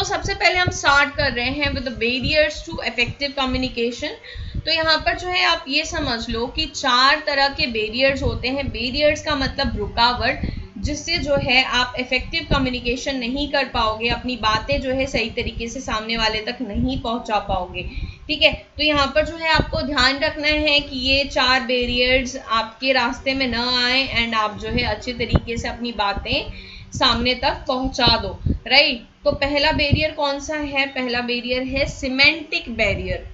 तो सबसे पहले हम स्टार्ट कर रहे हैं with the barriers to effective communication. तो यहाँ पर जो है आप ये समझ लो कि 4 तरह के बैरियर्स होते हैं। बैरियर्स का मतलब रुकावट, जिससे जो है आप इफेक्टिव कम्युनिकेशन नहीं कर पाओगे, अपनी बातें जो है सही तरीके से सामने वाले तक नहीं पहुंचा पाओगे। ठीक है, तो यहाँ पर जो है आपको ध्यान रखना है कि ये 4 बैरियर्स आपके रास्ते में न आए एंड आप जो है अच्छे तरीके से अपनी बातें सामने तक पहुंचा दो। राइट, तो पहला बैरियर कौन सा है? पहला बैरियर है सिमेंटिक बैरियर,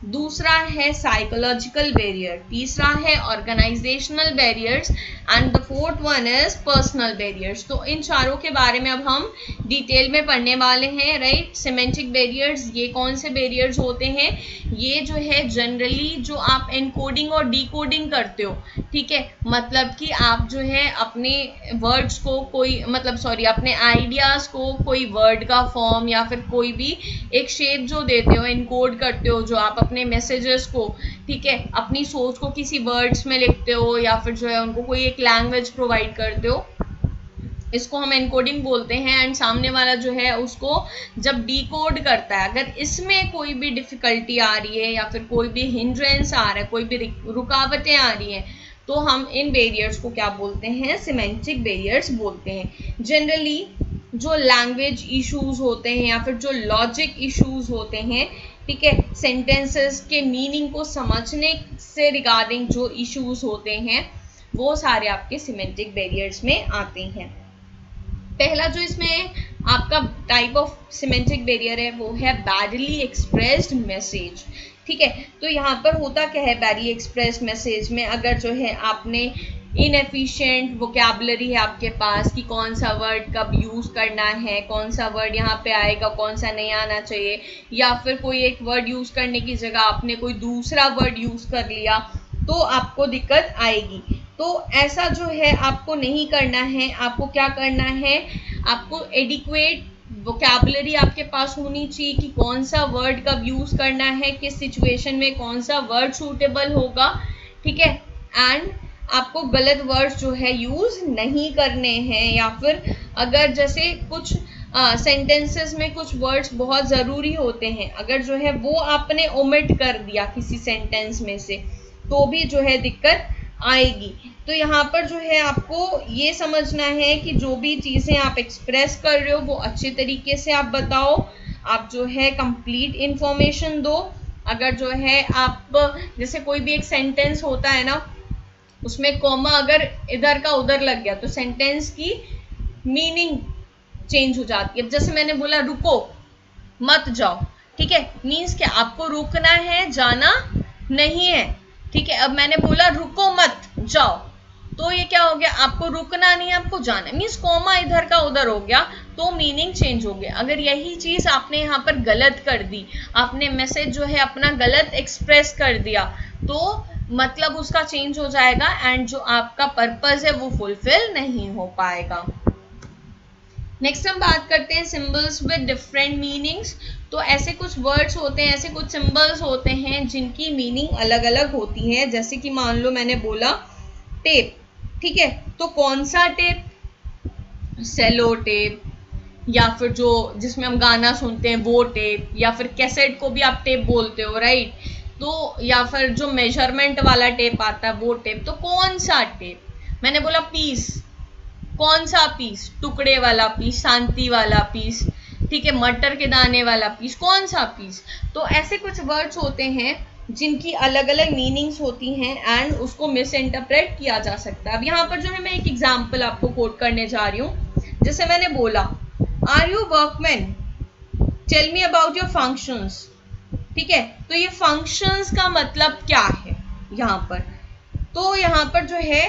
दूसरा है साइकोलॉजिकल बैरियर, तीसरा है organisational barriers and the fourth one is personal barriers. तो इन चारों के बारे में अब हम डिटेल में पढ़ने वाले हैं। राइट, सिमेंटिक बैरियर्स ये कौन से बैरियर्स होते हैं? ये जो है जनरली जो आप एनकोडिंग और डिकोडिंग करते हो, ठीक है, मतलब कि आप जो है अपने वर्ड्स को कोई अपने आइडियाज को कोई वर्ड का फॉर्म या फिर कोई भी एक शेप जो देते हो, एनकोड करते हो, जो आप अपने मैसेजेस को, ठीक है, अपनी सोच को किसी वर्ड्स में लिखते हो या फिर जो है उनको कोई एक लैंग्वेज प्रोवाइड करते हो, इसको हम एनकोडिंग बोलते हैं। एंड सामने वाला जो है उसको जब डिकोड करता है, अगर इसमें कोई भी डिफिकल्टी आ रही है या फिर कोई भी हिंड्रेंस आ रहा है, कोई भी रुकावटें आ रही हैं, तो हम इन बैरियर्स को क्या बोलते हैं? सिमेंटिक बैरियर्स बोलते हैं। जनरली जो लैंग्वेज इश्यूज होते हैं या फिर जो लॉजिक इश्यूज होते हैं, ठीक है, सेंटेंसेस के मीनिंग को समझने से रिगार्डिंग जो इश्यूज होते हैं, वो सारे आपके सिमेंटिक बैरियर्स में आते हैं। पहला जो इसमें आपका टाइप ऑफ सिमेंटिक बैरियर है वो है बैडली एक्सप्रेस्ड मैसेज। ठीक है, तो यहाँ पर होता क्या है बैडली एक्सप्रेस्ड मैसेज में? अगर जो है आपने इनएफिशिएंट वोकैबुलरी है आपके पास कि कौन सा वर्ड कब यूज करना है, कौन सा वर्ड यहाँ पे आएगा, कौन सा नहीं आना चाहिए, या फिर कोई एक वर्ड यूज करने की जगह आपने कोई दूसरा वर्ड यूज कर लिया, तो आपको दिक्कत आएगी। तो ऐसा जो है आपको नहीं करना है। आपको क्या करना है? आपको एडिक्वेट वोकैबुलरी आपके पास होनी चाहिए कि कौन सा वर्ड कब यूज करना है, किस सिचुएशन में कौन सा वर्ड सूटेबल होगा। ठीक है, एंड आपको गलत वर्ड्स जो है यूज नहीं करने हैं, या फिर अगर जैसे कुछ सेंटेंसेस में कुछ वर्ड्स बहुत ज़रूरी होते हैं, अगर जो है वो आपने ओमिट कर दिया किसी सेंटेंस में से, तो भी जो है दिक्कत आएगी। तो यहाँ पर जो है आपको ये समझना है कि जो भी चीज़ें आप एक्सप्रेस कर रहे हो वो अच्छे तरीके से आप बताओ, आप जो है कंप्लीट इंफॉर्मेशन दो। अगर जो है आप जैसे कोई भी एक सेंटेंस होता है ना, उसमें कॉमा अगर इधर का उधर लग गया तो सेंटेंस की मीनिंग चेंज हो जाती है। जैसे मैंने बोला रुको मत जाओ, ठीक है, मीन्स क्या? आपको रुकना है, जाना नहीं है। ठीक है, अब मैंने बोला रुको मत जाओ, तो ये क्या हो गया? आपको रुकना नहीं है, आपको जाना, मीन्स कॉमा इधर का उधर हो गया तो मीनिंग चेंज हो गया। अगर यही चीज आपने यहाँ पर गलत कर दी, आपने मैसेज जो है अपना गलत एक्सप्रेस कर दिया, तो मतलब उसका चेंज हो जाएगा एंड जो आपका पर्पस है वो फुलफिल नहीं हो पाएगा। नेक्स्ट हम बात करते हैं सिंबल्स विद डिफरेंट मीनिंग्स। तो ऐसे कुछ वर्ड्स होते हैं, ऐसे कुछ सिंबल्स होते हैं जिनकी मीनिंग अलग अलग होती है। जैसे कि मान लो मैंने बोला टेप, ठीक है, तो कौन सा टेप? सेलो टेप, या फिर जो जिसमें हम गाना सुनते हैं वो टेप, या फिर कैसेट को भी आप टेप बोलते हो, राइट, तो या फिर जो मेजरमेंट वाला टेप आता है वो टेप। तो कौन सा टेप? मैंने बोला पीस, कौन सा पीस? टुकड़े वाला पीस, शांति वाला पीस, ठीक है, मटर के दाने वाला पीस, कौन सा पीस? तो ऐसे कुछ वर्ड्स होते हैं जिनकी अलग अलग मीनिंग्स होती हैं एंड उसको मिस इंटरप्रेट किया जा सकता है। अब यहाँ पर जो है मैं एक एग्जाम्पल आपको कोट करने जा रही हूँ। जैसे मैंने बोला are you workman, tell me about your functions. ठीक है, तो ये फंक्शंस का मतलब क्या है यहाँ पर? तो यहाँ पर जो है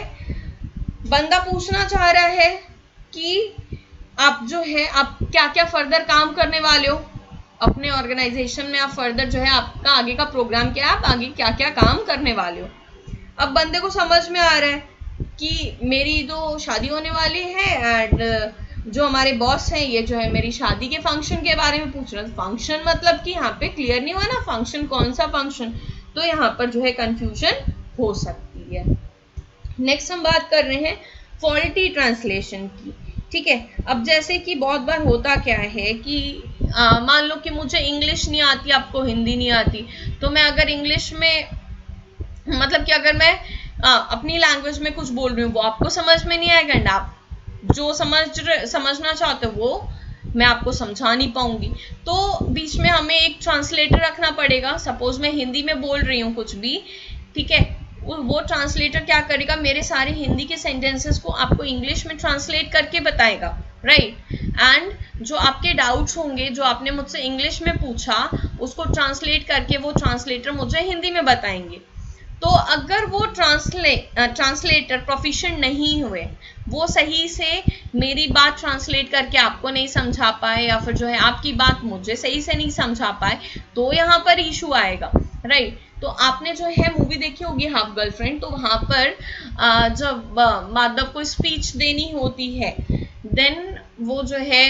बंदा पूछना चाह रहा है कि आप जो है आप क्या क्या फर्दर काम करने वाले हो अपने ऑर्गेनाइजेशन में, आप फर्दर जो है आपका आगे का प्रोग्राम क्या है, आप आगे क्या क्या काम करने वाले हो। अब बंदे को समझ में आ रहा है कि मेरी तो शादी होने वाली है एंड जो हमारे बॉस हैं ये जो है मेरी शादी के फंक्शन के बारे में पूछ रहे हैं। फंक्शन मतलब कि यहाँ पे क्लियर नहीं हुआ ना, फंक्शन कौन सा फंक्शन, तो यहाँ पर जो है कंफ्यूजन हो सकती है। नेक्स्ट हम बात कर रहे हैं फॉल्टी ट्रांसलेशन की। ठीक है, अब जैसे कि बहुत बार होता क्या है कि मान लो कि मुझे इंग्लिश नहीं आती, आपको हिंदी नहीं आती, तो मैं अगर इंग्लिश में मतलब कि अगर मैं अपनी लैंग्वेज में कुछ बोल रही हूँ वो आपको समझ में नहीं आएगा, एंड आप जो समझना चाहते हो वो मैं आपको समझा नहीं पाऊंगी। तो बीच में हमें एक ट्रांसलेटर रखना पड़ेगा। सपोज मैं हिंदी में बोल रही हूँ कुछ भी, ठीक है, वो ट्रांसलेटर क्या करेगा, मेरे सारे हिंदी के सेंटेंसेस को आपको इंग्लिश में ट्रांसलेट करके बताएगा, राइट। एंड जो आपके डाउट्स होंगे जो आपने मुझसे इंग्लिश में पूछा उसको ट्रांसलेट करके वो ट्रांसलेटर मुझे हिंदी में बताएंगे। तो अगर वो ट्रांसलेटर प्रोफिशिएंट नहीं हुए, वो सही से मेरी बात ट्रांसलेट करके आपको नहीं समझा पाए, या फिर जो है आपकी बात मुझे सही से नहीं समझा पाए, तो यहाँ पर इशू आएगा, राइट। तो आपने जो है मूवी देखी होगी हाफ गर्लफ्रेंड, तो वहां पर जब माधव को स्पीच देनी होती है, देन वो जो है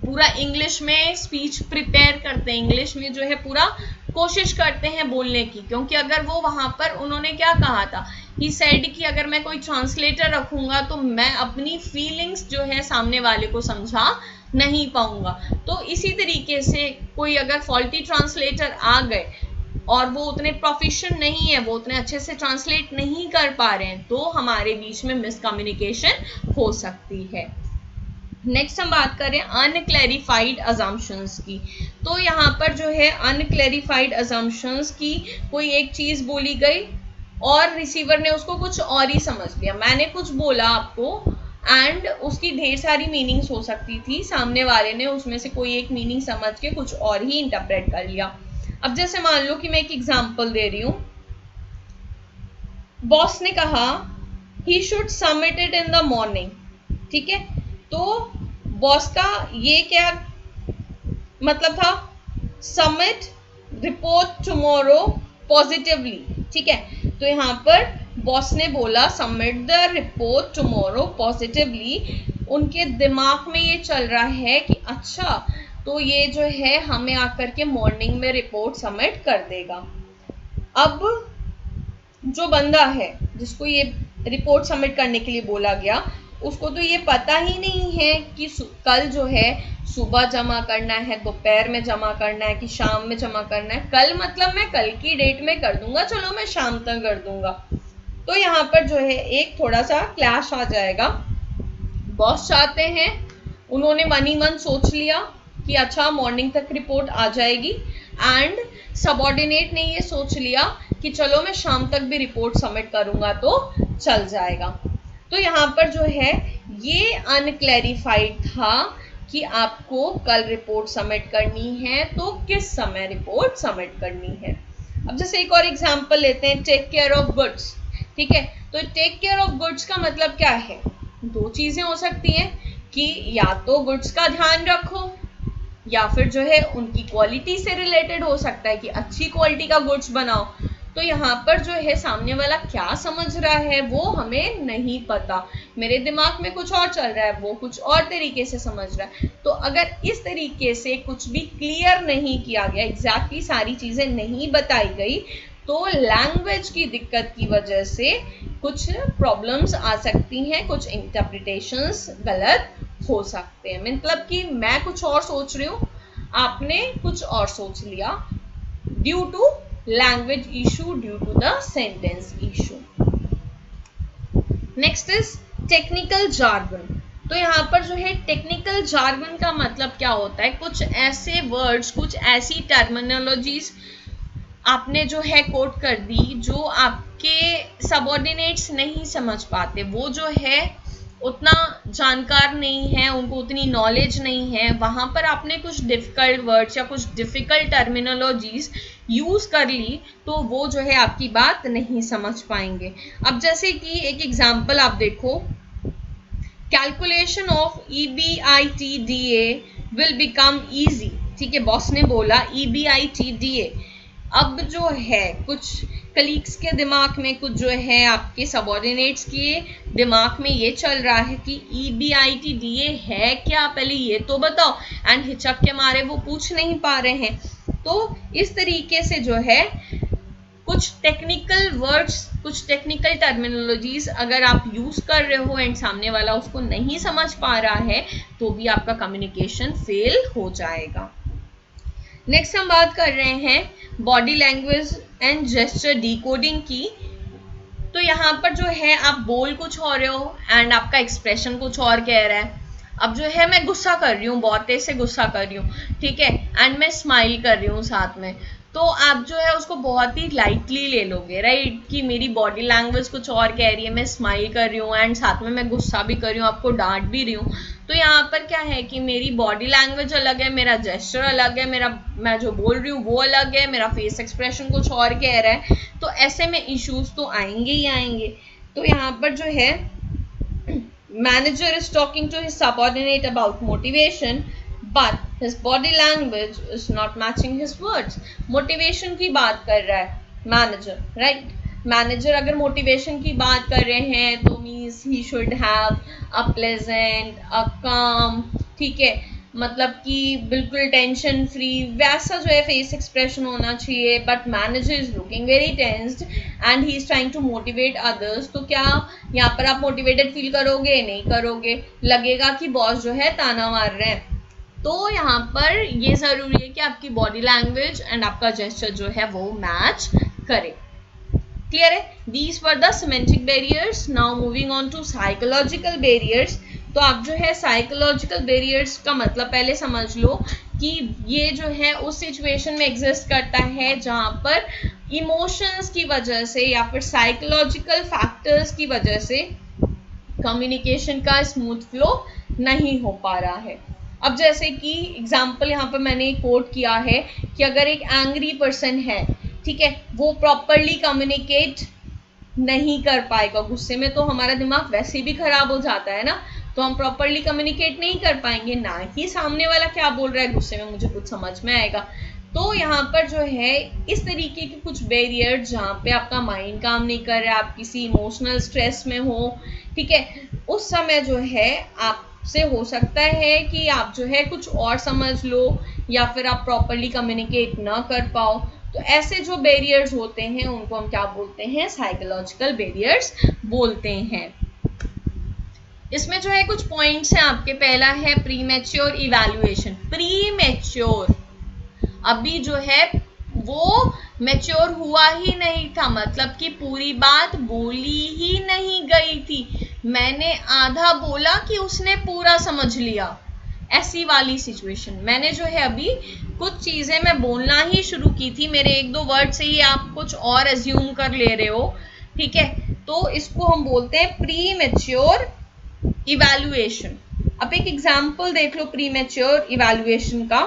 पूरा इंग्लिश में स्पीच प्रिपेयर करते हैं, इंग्लिश में जो है पूरा कोशिश करते हैं बोलने की, क्योंकि अगर वो वहां पर उन्होंने क्या कहा था, ही सेड कि अगर मैं कोई ट्रांसलेटर रखूंगा तो मैं अपनी फीलिंग्स जो है सामने वाले को समझा नहीं पाऊंगा। तो इसी तरीके से कोई अगर फॉल्टी ट्रांसलेटर आ गए और वो उतने प्रोफिशिएंट नहीं है, वो उतने अच्छे से ट्रांसलेट नहीं कर पा रहे हैं, तो हमारे बीच में मिसकम्युनिकेशन हो सकती है। नेक्स्ट हम बात करें अनक्लैरिफाइड अजम्पशंस की। तो यहाँ पर जो है अनक्लैरिफाइड अजम्पशंस की, कोई एक चीज बोली गई और रिसीवर ने उसको कुछ और ही समझ लिया। मैंने कुछ बोला आपको एंड उसकी ढेर सारी मीनिंग्स हो सकती थी, सामने वाले ने उसमें से कोई एक मीनिंग समझ के कुछ और ही इंटरप्रेट कर लिया। अब जैसे मान लो कि मैं एक एग्जांपल दे रही हूँ, बॉस ने कहा he should submit it in the morning, ठीक है। तो बॉस का ये क्या मतलब था, सबमिट रिपोर्ट टुमारो पॉजिटिवली, ठीक है। तो यहाँ पर बॉस ने बोला submit the report tomorrow positively, उनके दिमाग में ये चल रहा है कि अच्छा तो ये जो है हमें आकर के मॉर्निंग में रिपोर्ट सबमिट कर देगा। अब जो बंदा है जिसको ये रिपोर्ट सबमिट करने के लिए बोला गया, उसको तो ये पता ही नहीं है कि कल जो है सुबह जमा करना है, दोपहर में जमा करना है कि शाम में जमा करना है। कल मतलब मैं कल की डेट में कर दूंगा, चलो मैं शाम तक कर दूंगा। तो यहाँ पर जो है एक थोड़ा सा क्लैश आ जाएगा। बॉस चाहते हैं, उन्होंने मन ही मन सोच लिया कि अच्छा मॉर्निंग तक रिपोर्ट आ जाएगी, एंड सबऑर्डिनेट ने ये सोच लिया कि चलो मैं शाम तक भी रिपोर्ट सबमिट करूंगा तो चल जाएगा। तो यहाँ पर जो है ये अनक्लैरिफाइड था कि आपको कल रिपोर्ट सबमिट करनी है तो किस समय रिपोर्ट सबमिट करनी है। अब जैसे एक और एग्जांपल लेते हैं, टेक केयर ऑफ गुड्स, ठीक है। तो टेक केयर ऑफ गुड्स का मतलब क्या है, दो चीजें हो सकती हैं कि या तो गुड्स का ध्यान रखो या फिर जो है उनकी क्वालिटी से रिलेटेड हो सकता है कि अच्छी क्वालिटी का गुड्स बनाओ। तो यहाँ पर जो है सामने वाला क्या समझ रहा है वो हमें नहीं पता, मेरे दिमाग में कुछ और चल रहा है, वो कुछ और तरीके से समझ रहा है। तो अगर इस तरीके से कुछ भी क्लियर नहीं किया गया, एग्जैक्टली सारी चीजें नहीं बताई गई, तो लैंग्वेज की दिक्कत की वजह से कुछ प्रॉब्लम्स आ सकती हैं, कुछ इंटरप्रिटेशंस गलत हो सकते हैं। मतलब कि मैं कुछ और सोच रही हूँ, आपने कुछ और सोच लिया, due to language issue, due to the sentence issue. Next is technical jargon. तो यहाँ पर जो है टेक्निकल जार्गन का मतलब क्या होता है, कुछ ऐसे वर्ड्स, कुछ ऐसी टर्मिनोलॉजीज आपने जो है कोट कर दी जो आपके सबऑर्डिनेट्स नहीं समझ पाते, वो जो है उतना जानकार नहीं है, उनको उतनी नॉलेज नहीं है, वहां पर आपने कुछ डिफिकल्ट वर्ड्स या कुछ डिफिकल्ट टर्मिनोलॉजीज यूज कर ली, तो वो जो है आपकी बात नहीं समझ पाएंगे। अब जैसे कि एक एग्जांपल आप देखो, calculation of EBITDA will become easy, ठीक है। बॉस ने बोला EBITDA। अब जो है कुछ कलीग्स के दिमाग में, कुछ जो है आपके सबऑर्डिनेट्स के दिमाग में ये चल रहा है कि EBITDA है क्या, पहले ये तो बताओ, एंड हिचक के मारे वो पूछ नहीं पा रहे हैं। तो इस तरीके से जो है कुछ टेक्निकल वर्ड्स, कुछ टेक्निकल टर्मिनोलॉजीज अगर आप यूज कर रहे हो एंड सामने वाला उसको नहीं समझ पा रहा है तो भी आपका कम्युनिकेशन फेल हो जाएगा। नेक्स्ट हम बात कर रहे हैं body language and gesture decoding की। तो यहाँ पर जो है आप बोल कुछ हो रहे हो एंड आपका एक्सप्रेशन कुछ और कह रहा है। अब जो है मैं गुस्सा कर रही हूँ, बहुत तेज से गुस्सा कर रही हूँ, ठीक है, एंड मैं स्माइल कर रही हूँ साथ में, तो आप जो है उसको बहुत ही लाइटली ले लोगे, राइट, कि मेरी बॉडी लैंग्वेज कुछ और कह रही है, मैं स्माइल कर रही हूँ एंड साथ में मैं गुस्सा भी कर रही हूँ, आपको डांट भी रही हूँ। तो यहाँ पर क्या है कि मेरी बॉडी लैंग्वेज अलग है, मेरा जेस्चर अलग है, मैं जो बोल रही हूँ वो अलग है, मेरा फेस एक्सप्रेशन कुछ और कह रहा है, तो ऐसे में इश्यूज तो आएंगे ही आएंगे। तो यहाँ पर जो है manager is talking to his subordinate about motivation but his body language is not matching his words. motivation की बात कर रहा है manager, right? manager अगर motivation की बात कर रहे हैं तो means he should have a pleasant, a calm, ठीक है, मतलब कि बिल्कुल टेंशन फ्री वैसा जो है फेस एक्सप्रेशन होना चाहिए। But manager is looking very tensed and he is trying to motivate others. तो क्या यहाँ पर आप मोटिवेटेड फील करोगे? नहीं करोगे, लगेगा कि बॉस जो है ताना मार रहे हैं। तो यहाँ पर ये जरूरी है कि आपकी बॉडी लैंग्वेज एंड आपका जेस्चर जो है वो मैच करे। क्लियर है? These were the semantic barriers. Now moving on to psychological barriers. तो आप जो है साइकोलॉजिकल बैरियर्स का मतलब पहले समझ लो कि ये जो है उस सिचुएशन में एग्जिस्ट करता है जहां पर इमोशंस की वजह से या फिर साइकोलॉजिकल फैक्टर्स की वजह से कम्युनिकेशन का स्मूथ फ्लो नहीं हो पा रहा है। अब जैसे कि एग्जाम्पल यहाँ पर मैंने कोट किया है कि अगर एक एंग्री पर्सन है, ठीक है, वो प्रॉपरली कम्युनिकेट नहीं कर पाएगा। गुस्से में तो हमारा दिमाग वैसे भी खराब हो जाता है ना, तो हम प्रॉपरली कम्युनिकेट नहीं कर पाएंगे, ना ही सामने वाला क्या बोल रहा है गुस्से में मुझे कुछ समझ में आएगा। तो यहाँ पर जो है इस तरीके के कुछ बैरियर जहाँ पे आपका माइंड काम नहीं कर रहा है, आप किसी इमोशनल स्ट्रेस में हो, ठीक है, उस समय जो है आपसे हो सकता है कि आप जो है कुछ और समझ लो या फिर आप प्रॉपरली कम्युनिकेट ना कर पाओ। तो ऐसे जो बैरियर्स होते हैं उनको हम क्या बोलते हैं? साइकोलॉजिकल बैरियर्स बोलते हैं। इसमें जो है कुछ पॉइंट्स हैं आपके। पहला है प्रीमैच्योर इवैल्यूएशन। प्रीमैच्योर, अभी जो है वो मैच्योर हुआ ही नहीं था, मतलब कि पूरी बात बोली ही नहीं गई थी, मैंने आधा बोला कि उसने पूरा समझ लिया, ऐसी वाली सिचुएशन। मैंने जो है अभी कुछ चीजें मैं बोलना ही शुरू की थी, मेरे एक दो वर्ड से ही आप कुछ और एज्यूम कर ले रहे हो, ठीक है, तो इसको हम बोलते हैं प्रीमैच्योर इवैल्यूएशन। अब एक एग्जाम्पल देख लो प्रीमैच्योर इवैल्यूएशन का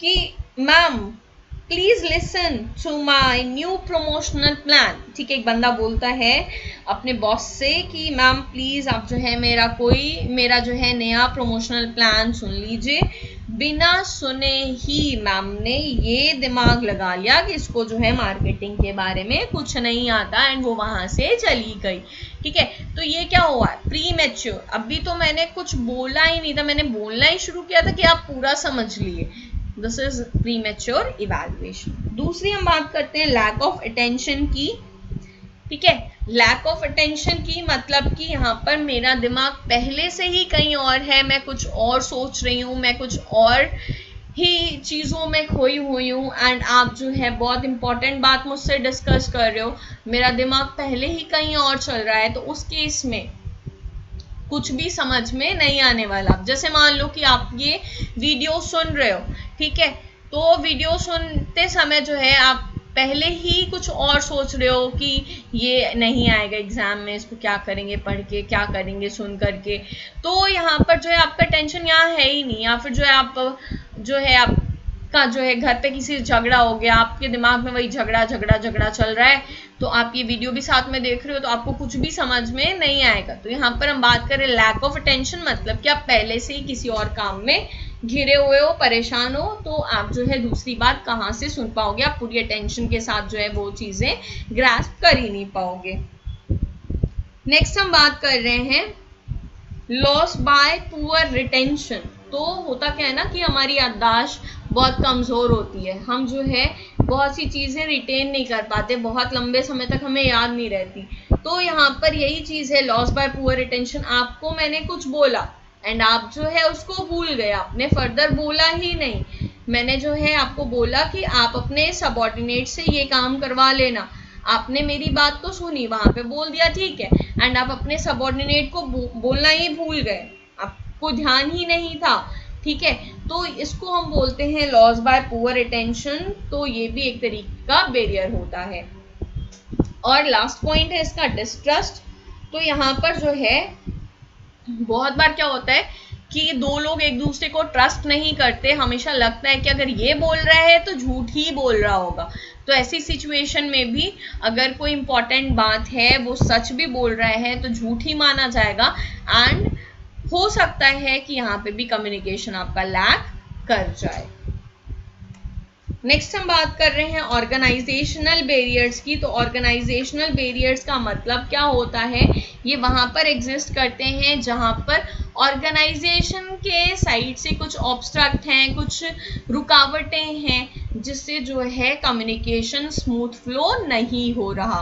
कि ma'am please listen to my new promotional plan. ठीक है, एक बंदा बोलता है अपने बॉस से कि मैम प्लीज आप जो है मेरा जो है नया प्रमोशनल प्लान सुन लीजिए। बिना सुने ही मैम ने ये दिमाग लगा लिया कि इसको जो है मार्केटिंग के बारे में कुछ नहीं आता एंड वो वहां से चली गई। ठीक है, तो ये क्या हुआ? प्रीमैच्योर। अभी तो मैंने कुछ बोला ही नहीं था, मैंने बोलना ही शुरू किया था कि आप पूरा समझ लिए। This is premature evaluation. दूसरी हम बात करते हैं लैक ऑफ अटेंशन की। ठीक है, लैक ऑफ अटेंशन की मतलब कि यहाँ पर मेरा दिमाग पहले से ही कहीं और है, मैं कुछ और सोच रही हूँ, मैं कुछ और ही चीज़ों में खोई हुई हूँ एंड आप जो है बहुत इंपॉर्टेंट बात मुझसे डिस्कस कर रहे हो, मेरा दिमाग पहले ही कहीं और चल रहा है, तो उस केस में कुछ भी समझ में नहीं आने वाला। जैसे मान लो कि आप ये वीडियो सुन रहे हो, ठीक है, तो वीडियो सुनते समय जो है आप पहले ही कुछ और सोच रहे हो कि ये नहीं आएगा एग्जाम में, इसको क्या करेंगे पढ़ के, क्या करेंगे सुन करके, तो यहाँ पर जो है आपका टेंशन यहाँ है ही नहीं। या फिर जो है आप जो है आपका जो है घर पे किसी से झगड़ा हो गया, आपके दिमाग में वही झगड़ा चल रहा है, तो आप ये वीडियो भी साथ में देख रहे हो, तो आपको कुछ भी समझ में नहीं आएगा। तो यहाँ पर हम बात करें लैक ऑफ अटेंशन, मतलब कि आप पहले से ही किसी और काम में घिरे हुए हो, परेशान हो, तो आप जो है दूसरी बात कहाँ से सुन पाओगे? आप पूरी अटेंशन के साथ जो है वो चीजें ग्रास्प कर ही नहीं पाओगे। नेक्स्ट हम बात कर रहे हैं लॉस बाय पुअर रिटेंशन। तो होता क्या है ना कि हमारी याददाश्त बहुत कमज़ोर होती है, हम जो है बहुत सी चीज़ें रिटेन नहीं कर पाते, बहुत लंबे समय तक हमें याद नहीं रहती। तो यहाँ पर यही चीज़ है लॉस बाय पुअर रिटेंशन। आपको मैंने कुछ बोला एंड आप जो है उसको भूल गए, आपने फर्दर बोला ही नहीं। मैंने जो है आपको बोला कि आप अपने सबऑर्डिनेट से ये काम करवा लेना, आपने मेरी बात तो सुनी, वहां पे बोल दिया ठीक है, एंड आप अपने सबऑर्डिनेट को बोलना ही भूल गए, आपको ध्यान ही नहीं था, ठीक है। तो इसको हम बोलते हैं लॉस बाय पुअर अटेंशन। तो ये भी एक तरीके का बैरियर होता है। और लास्ट पॉइंट है इसका डिस्ट्रस्ट। तो यहाँ पर जो है बहुत बार क्या होता है कि दो लोग एक दूसरे को ट्रस्ट नहीं करते, हमेशा लगता है कि अगर ये बोल रहा है तो झूठ ही बोल रहा होगा। तो ऐसी सिचुएशन में भी अगर कोई इंपॉर्टेंट बात है वो सच भी बोल रहा है तो झूठ ही माना जाएगा, एंड हो सकता है कि यहाँ पे भी कम्युनिकेशन आपका लैक कर जाए। नेक्स्ट हम बात कर रहे हैं ऑर्गेनाइजेशनल बैरियर्स की। तो ऑर्गेनाइजेशनल बैरियर्स का मतलब क्या होता है, ये वहां पर एग्जिस्ट करते हैं जहां पर ऑर्गेनाइजेशन के साइड से कुछ ऑब्स्ट्रक्ट हैं, कुछ रुकावटें हैं, जिससे जो है कम्युनिकेशन स्मूथ फ्लो नहीं हो रहा।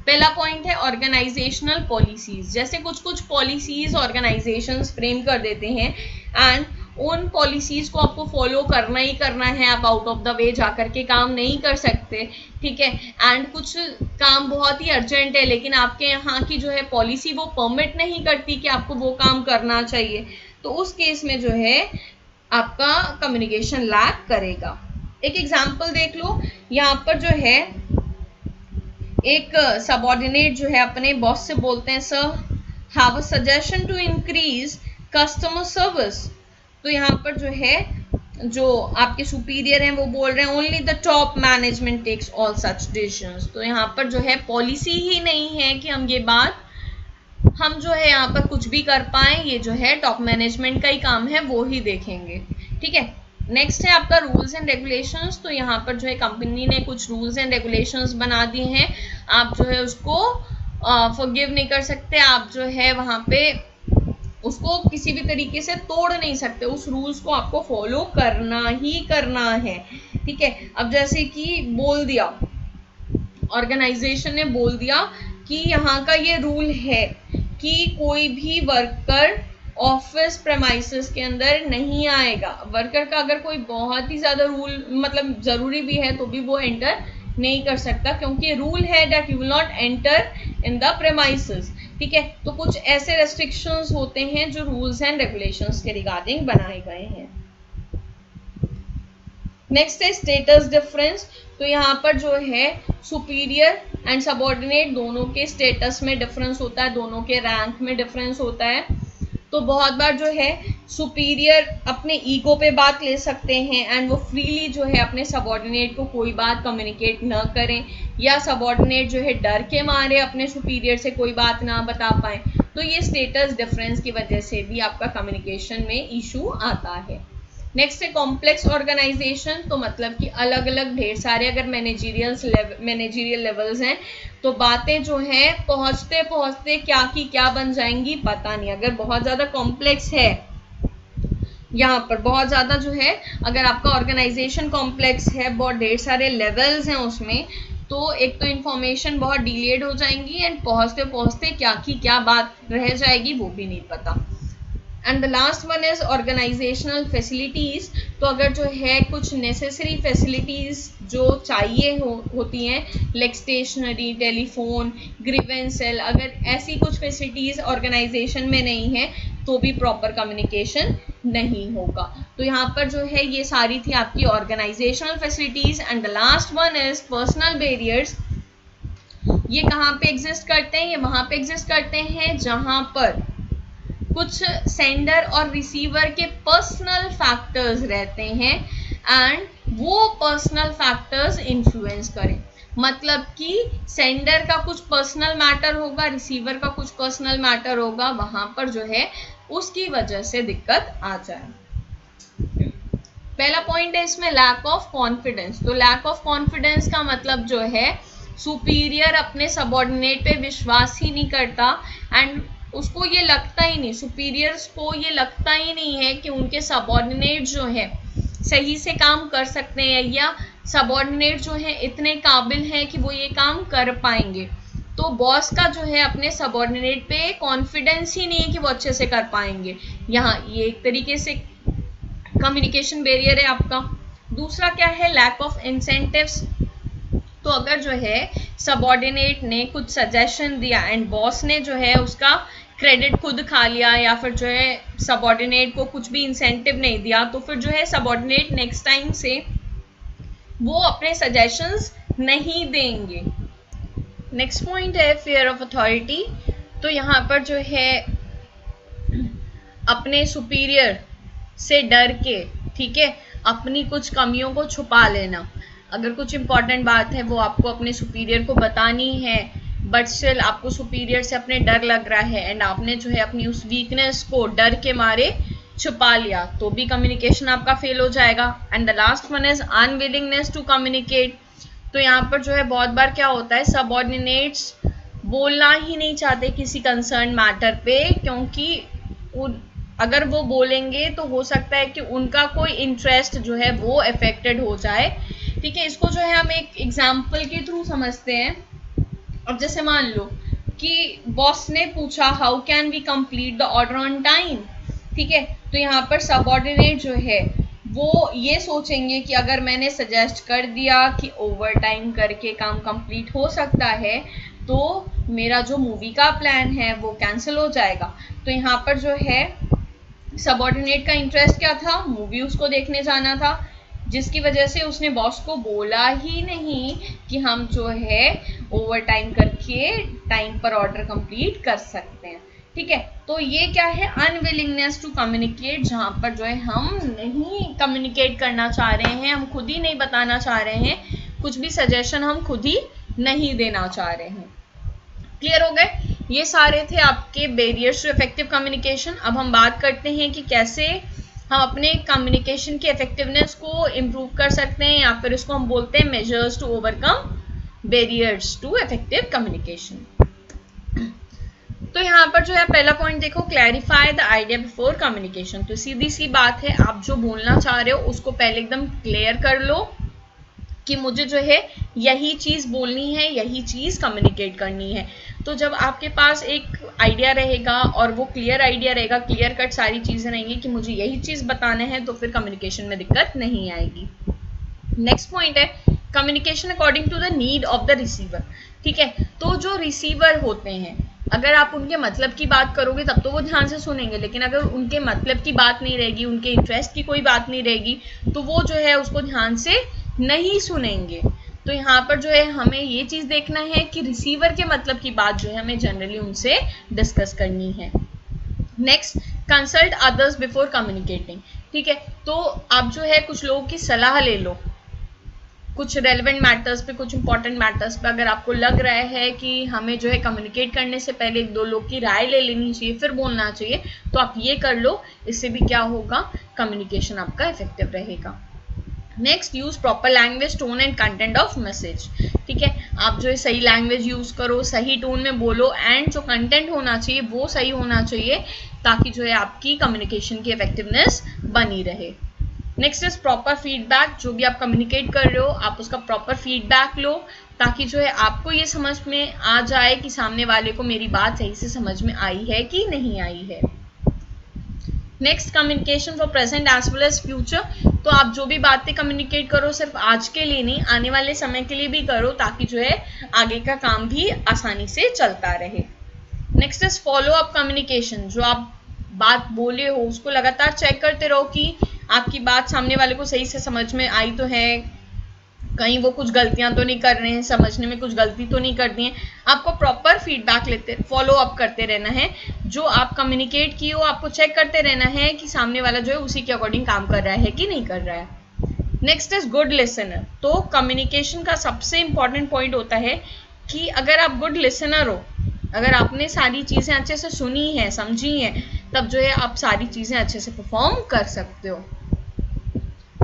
पहला पॉइंट है ऑर्गेनाइजेशनल पॉलिसीज। जैसे कुछ कुछ पॉलिसीज ऑर्गेनाइजेशंस फ्रेम कर देते हैं एंड उन पॉलिसीज को आपको फॉलो करना ही करना है, आप आउट ऑफ द वे जाकर के काम नहीं कर सकते, ठीक है। एंड कुछ काम बहुत ही अर्जेंट है लेकिन आपके यहाँ की जो है पॉलिसी वो परमिट नहीं करती कि आपको वो काम करना चाहिए, तो उस केस में जो है आपका कम्युनिकेशन लैक करेगा। एक एग्जाम्पल देख लो, यहाँ पर जो है एक सबऑर्डिनेट जो है अपने बॉस से बोलते हैं sir have a suggestion to increase customer service. तो यहाँ पर जो है जो आपके सुपीरियर हैं वो बोल रहे हैं only the top management takes all such decisions. तो यहाँ पर जो है पॉलिसी ही नहीं है कि हम ये बात हम जो है यहाँ पर कुछ भी कर पाए, ये जो है टॉप मैनेजमेंट का ही काम है, वो ही देखेंगे, ठीक है। नेक्स्ट है आपका रूल्स एंड रेगुलेशंस। तो यहाँ पर जो है कंपनी ने कुछ रूल्स एंड रेगुलेशंस बना दिए हैं, आप जो है उसको फॉरगिव नहीं कर सकते, आप जो है वहाँ पे उसको किसी भी तरीके से तोड़ नहीं सकते, उस रूल्स को आपको फॉलो करना ही करना है, ठीक है। अब जैसे कि बोल दिया, ऑर्गेनाइजेशन ने बोल दिया कि यहाँ का ये रूल है कि कोई भी वर्कर ऑफिस प्रेमाइसेस के अंदर नहीं आएगा। वर्कर का अगर कोई बहुत ही ज्यादा रूल मतलब जरूरी भी है तो भी वो एंटर नहीं कर सकता, क्योंकि रूल है that you will not enter in the premises, ठीक है। तो कुछ ऐसे रेस्ट्रिक्शंस होते हैं जो रूल्स एंड रेगुलेशंस के रिगार्डिंग बनाए गए हैं। नेक्स्ट है स्टेटस डिफरेंस। तो यहाँ पर जो है सुपीरियर एंड सबऑर्डिनेट दोनों के स्टेटस में डिफरेंस होता है, दोनों के रैंक में डिफरेंस होता है। तो बहुत बार जो है सुपीरियर अपने ईगो पे बात ले सकते हैं एंड वो फ्रीली जो है अपने सबऑर्डिनेट को कोई बात कम्युनिकेट न करें, या सबऑर्डिनेट जो है डर के मारे अपने सुपीरियर से कोई बात ना बता पाए। तो ये स्टेटस डिफरेंस की वजह से भी आपका कम्युनिकेशन में इशू आता है। नेक्स्ट है कॉम्प्लेक्स ऑर्गेनाइजेशन। तो मतलब कि अलग अलग ढेर सारे अगर मैनेजीरियल लेवल्स हैं तो बातें जो हैं पहुंचते पहुंचते क्या की क्या बन जाएंगी पता नहीं। अगर बहुत ज़्यादा कॉम्प्लेक्स है, यहाँ पर बहुत ज़्यादा जो है अगर आपका ऑर्गेनाइजेशन कॉम्प्लेक्स है, बहुत ढेर सारे लेवल्स हैं उसमें, तो एक तो इन्फॉर्मेशन बहुत डिलेड हो जाएंगी एंड पहुंचते पहुंचते क्या की क्या बात रह जाएगी वो भी नहीं पता। And the last one is organisational facilities. तो अगर जो है कुछ नेसेसरी फैसिलिटीज जो चाहिए होती हैं like stationery, telephone, grievance cell, अगर ऐसी कुछ फैसिलिटीज ऑर्गेनाइजेशन में नहीं है तो भी प्रॉपर कम्युनिकेशन नहीं होगा। तो यहाँ पर जो है ये सारी थी आपकी organisational facilities. And the last one is personal barriers. ये कहाँ पे एग्जिस्ट करते हैं? ये वहां पे एग्जिस्ट करते हैं जहां पर कुछ सेंडर और रिसीवर के पर्सनल फैक्टर्स रहते हैं एंड वो पर्सनल फैक्टर्स इन्फ्लुएंस करें। मतलब कि सेंडर का कुछ पर्सनल मैटर होगा, रिसीवर का कुछ पर्सनल मैटर होगा, वहां पर जो है उसकी वजह से दिक्कत आ जाए। पहला पॉइंट है इसमें लैक ऑफ कॉन्फिडेंस। तो लैक ऑफ कॉन्फिडेंस का मतलब जो है सुपीरियर अपने सबऑर्डिनेट पे विश्वास ही नहीं करता एंड उसको ये लगता ही नहीं, सुपीरियर्स को ये लगता ही नहीं है कि उनके सबऑर्डिनेट जो है सही से काम कर सकते हैं या सबऑर्डिनेट जो है इतने काबिल हैं कि वो ये काम कर पाएंगे। तो बॉस का जो है अपने सबऑर्डिनेट पे कॉन्फिडेंस ही नहीं है कि वो अच्छे से कर पाएंगे। यहाँ ये एक तरीके से कम्युनिकेशन बैरियर है आपका। दूसरा क्या है, लैक ऑफ इंसेंटिव्स। तो अगर जो है सबऑर्डिनेट ने कुछ सजेशन दिया एंड बॉस ने जो है उसका क्रेडिट खुद खा लिया या फिर जो है सबऑर्डिनेट को कुछ भी इंसेंटिव नहीं दिया, तो फिर जो है सबऑर्डिनेट नेक्स्ट टाइम से वो अपने सजेशंस नहीं देंगे। नेक्स्ट पॉइंट है फियर ऑफ अथॉरिटी। तो यहाँ पर जो है अपने सुपीरियर से डर के, ठीक है, अपनी कुछ कमियों को छुपा लेना। अगर कुछ इंपॉर्टेंट बात है वो आपको अपने सुपीरियर को बतानी है, बट स्टिल आपको सुपीरियर से अपने डर लग रहा है एंड आपने जो है अपनी उस वीकनेस को डर के मारे छुपा लिया, तो भी कम्युनिकेशन आपका फेल हो जाएगा। And the last one is unwillingness to communicate. तो यहाँ पर जो है बहुत बार क्या होता है, सबऑर्डिनेट्स बोलना ही नहीं चाहते किसी कंसर्न मैटर पे, क्योंकि अगर वो बोलेंगे तो हो सकता है कि उनका कोई इंटरेस्ट जो है वो अफेक्टेड हो जाए। ठीक है, इसको जो है हम एक एग्जाम्पल के थ्रू समझते हैं। अब जैसे मान लो कि बॉस ने पूछा how can we complete the order on time. ठीक है, तो यहाँ पर सबऑर्डिनेट जो है वो ये सोचेंगे कि अगर मैंने सजेस्ट कर दिया कि ओवर टाइम करके काम कंप्लीट हो सकता है तो मेरा जो मूवी का प्लान है वो कैंसिल हो जाएगा। तो यहाँ पर जो है सबऑर्डिनेट का इंटरेस्ट क्या था, मूवी उसको देखने जाना था, जिसकी वजह से उसने बॉस को बोला ही नहीं कि हम जो है ओवर टाइम करके टाइम पर ऑर्डर कंप्लीट कर सकते हैं। ठीक है, तो ये क्या है, अनविलिंगनेस टू कम्युनिकेट, जहां पर जो है हम नहीं कम्युनिकेट करना चाह रहे हैं, हम खुद ही नहीं बताना चाह रहे हैं, कुछ भी सजेशन हम खुद ही नहीं देना चाह रहे हैं। क्लियर हो गए, ये सारे थे आपके बैरियर्स टू इफेक्टिव कम्युनिकेशन। अब हम बात करते हैं कि कैसे हम अपने कम्युनिकेशन की इफेक्टिवनेस को इम्प्रूव कर सकते हैं, या फिर इसको हम बोलते हैं measures to overcome barriers to effective communication. तो यहाँ पर जो है पहला पॉइंट देखो, clarify the idea before communication. तो सीधी सी बात है, आप जो बोलना चाह रहे हो उसको पहले एकदम क्लियर कर लो कि मुझे जो है यही चीज बोलनी है, यही चीज कम्युनिकेट करनी है। तो जब आपके पास एक आइडिया रहेगा और वो क्लियर आइडिया रहेगा, क्लियर कट सारी चीजें रहेंगी कि मुझे यही चीज बताना है, तो फिर कम्युनिकेशन में दिक्कत नहीं आएगी। नेक्स्ट पॉइंट है communication according to the need of the receiver. ठीक है, तो जो रिसीवर होते हैं, अगर आप उनके मतलब की बात करोगे तब तो वो ध्यान से सुनेंगे, लेकिन अगर उनके मतलब की बात नहीं रहेगी, उनके इंटरेस्ट की कोई बात नहीं रहेगी, तो वो जो है उसको ध्यान से नहीं सुनेंगे। तो यहाँ पर जो है हमें ये चीज देखना है कि रिसीवर के मतलब की बात जो है हमें जनरली उनसे डिस्कस करनी है। Next, consult others before communicating. ठीक है, तो आप जो है कुछ लोगों की सलाह ले लो, कुछ रेलेवेंट मैटर्स पे, कुछ इंपॉर्टेंट मैटर्स पे। अगर आपको लग रहा है कि हमें जो है कम्युनिकेट करने से पहले एक दो लोग की राय ले लेनी चाहिए फिर बोलना चाहिए, तो आप ये कर लो, इससे भी क्या होगा, कम्युनिकेशन आपका इफेक्टिव रहेगा। Next, use proper language, tone and content of message. ठीक है, आप जो है सही लैंग्वेज यूज करो, सही टोन में बोलो, एंड जो कंटेंट होना चाहिए वो सही होना चाहिए, ताकि जो है आपकी कम्युनिकेशन की इफेक्टिवनेस बनी रहे। Next is proper feedback. जो भी आप कम्युनिकेट कर रहे हो आप उसका प्रॉपर फीडबैक लो, ताकि जो है आपको ये समझ में आ जाए कि सामने वाले को मेरी बात सही से समझ में आई है कि नहीं आई है। Next, communication for present as well as future. तो आप जो भी बातें कम्युनिकेट करो सिर्फ आज के लिए नहीं, आने वाले समय के लिए भी करो, ताकि जो है आगे का काम भी आसानी से चलता रहे। Next is follow up communication. जो आप बात बोले हो उसको लगातार चेक करते रहो कि आपकी बात सामने वाले को सही से समझ में आई तो है, कहीं वो कुछ गलतियां तो नहीं कर रहे हैं, समझने में कुछ गलती तो नहीं कर दी है। आपको प्रॉपर फीडबैक लेते, फॉलो अप करते रहना है। जो आप कम्युनिकेट किए हो आपको चेक करते रहना है कि सामने वाला जो है उसी के अकॉर्डिंग काम कर रहा है कि नहीं कर रहा है। Next is good listener. तो कम्युनिकेशन का सबसे इंपॉर्टेंट पॉइंट होता है कि अगर आप गुड लिसनर हो, अगर आपने सारी चीजें अच्छे से सुनी है, समझी है, तब जो है आप सारी चीजें अच्छे से परफॉर्म कर सकते हो।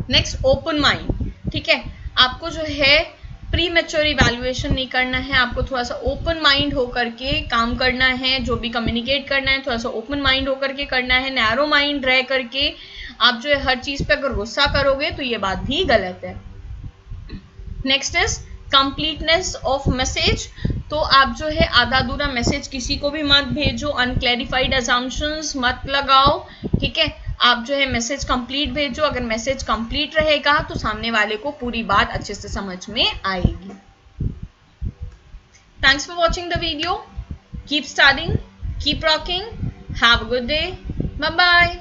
Next, open mind. ठीक है, आपको जो है प्री मैच्योर इवैल्यूएशन नहीं करना है, आपको थोड़ा सा ओपन माइंड होकर के काम करना है। जो भी कम्युनिकेट करना है थोड़ा सा ओपन माइंड होकर के करना है, नैरो माइंड रह करके आप जो है हर चीज पे अगर गुस्सा करोगे तो ये बात भी गलत है। Next is completeness of message. तो आप जो है आधा अधूरा मैसेज किसी को भी मत भेजो, अनक्लैरिफाइड असम्पशंस मत लगाओ, ठीक है। आप जो है मैसेज कंप्लीट भेजो, अगर मैसेज कंप्लीट रहेगा तो सामने वाले को पूरी बात अच्छे से समझ में आएगी। Thanks for watching the video, keep studying, keep rocking, have a good day, bye bye.